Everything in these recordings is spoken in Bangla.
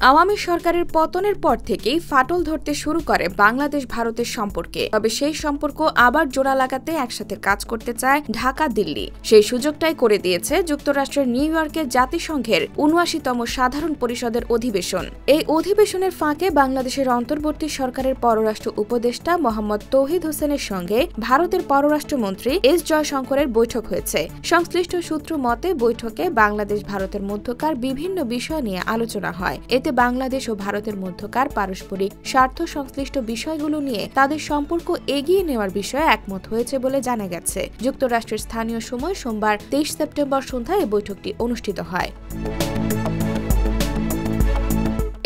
আওয়ামী সরকারের পতনের পর থেকেই ফাটল ধরতে শুরু করে বাংলাদেশ ভারতের সম্পর্কে। তবে সেই সম্পর্ক আবার জোড়া লাগাতে একসাথে কাজ করতে চায় ঢাকা দিল্লি। সেই সুযোগটাই করে দিয়েছে যুক্তরাষ্ট্রের নিউ ইয়র্কের জাতিসংঘের ৭৯তম সাধারণ পরিষদের অধিবেশন। এই অধিবেশনের ফাঁকে বাংলাদেশের অন্তর্বর্তী সরকারের পররাষ্ট্র উপদেষ্টা মোহাম্মদ তৌহিদ হোসেনের সঙ্গে ভারতের পররাষ্ট্রমন্ত্রী এস জয়শঙ্করের বৈঠক হয়েছে। সংশ্লিষ্ট সূত্র মতে বৈঠকে বাংলাদেশ ভারতের মধ্যকার বিভিন্ন বিষয় নিয়ে আলোচনা হয়। এতে বাংলাদেশ ও ভারতের মধ্যকার পারস্পরিক স্বার্থ সংশ্লিষ্ট বিষয়গুলো নিয়ে তাদের সম্পর্ক এগিয়ে নেওয়ার বিষয়ে একমত হয়েছে বলে জানা গেছে। যুক্তরাষ্ট্রের স্থানীয় সময় সোমবার ২৩ সেপ্টেম্বর সন্ধ্যায় এই বৈঠকটি অনুষ্ঠিত হয়।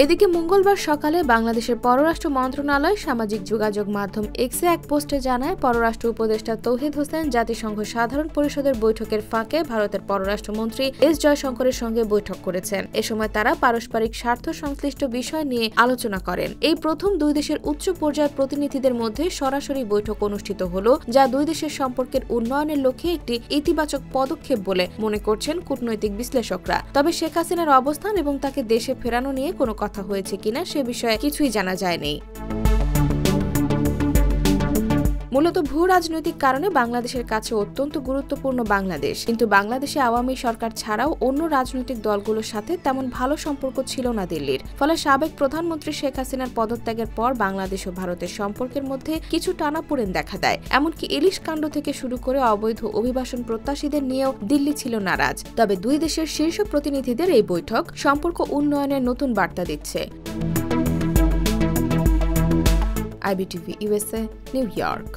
এদিকে মঙ্গলবার সকালে বাংলাদেশের পররাষ্ট্র মন্ত্রণালয় সামাজিক যোগাযোগ মাধ্যম এক্সে এক পোস্টে জানায়, পররাষ্ট্র উপদেষ্টা তৌহিদ হোসেন জাতিসংঘ সাধারণ পরিষদের বৈঠকের ফাঁকে ভারতের পররাষ্ট্রমন্ত্রী এস জয়শঙ্করের সঙ্গে বৈঠক করেছেন। এ সময় তারা পারস্পরিক স্বার্থ সংশ্লিষ্ট বিষয় নিয়ে আলোচনা করেন। এই প্রথম দুই দেশের উচ্চ পর্যায়ের প্রতিনিধিদের মধ্যে সরাসরি বৈঠক অনুষ্ঠিত হলো, যা দুই দেশের সম্পর্কের উন্নয়নের লক্ষ্যে একটি ইতিবাচক পদক্ষেপ বলে মনে করছেন কূটনৈতিক বিশ্লেষকরা। তবে শেখ হাসিনার অবস্থান এবং তাকে দেশে ফেরানো নিয়ে কোনো কথা হয়েছে কিনা সে বিষয়ে কিছুই জানা যায়নি। মূলত ভূ রাজনৈতিক কারণে বাংলাদেশের কাছে অত্যন্ত গুরুত্বপূর্ণ বাংলাদেশ, কিন্তু বাংলাদেশে আওয়ামী সরকার ছাড়াও অন্য রাজনৈতিক দলগুলোর সাথে তেমন ভালো সম্পর্ক ছিল না দিল্লির। ফলে সাবেক প্রধানমন্ত্রী শেখ হাসিনার পদত্যাগের পর বাংলাদেশ ও ভারতের সম্পর্কের মধ্যে কিছু টানাপোড়েন দেখা দেয়। এমনকি ইলিশ কাণ্ড থেকে শুরু করে অবৈধ অভিবাসন প্রত্যাশীদের নিয়েও দিল্লি ছিল নারাজ। তবে দুই দেশের শীর্ষ প্রতিনিধিদের এই বৈঠক সম্পর্ক উন্নয়নের নতুন বার্তা দিচ্ছে। IBTV USA, New York।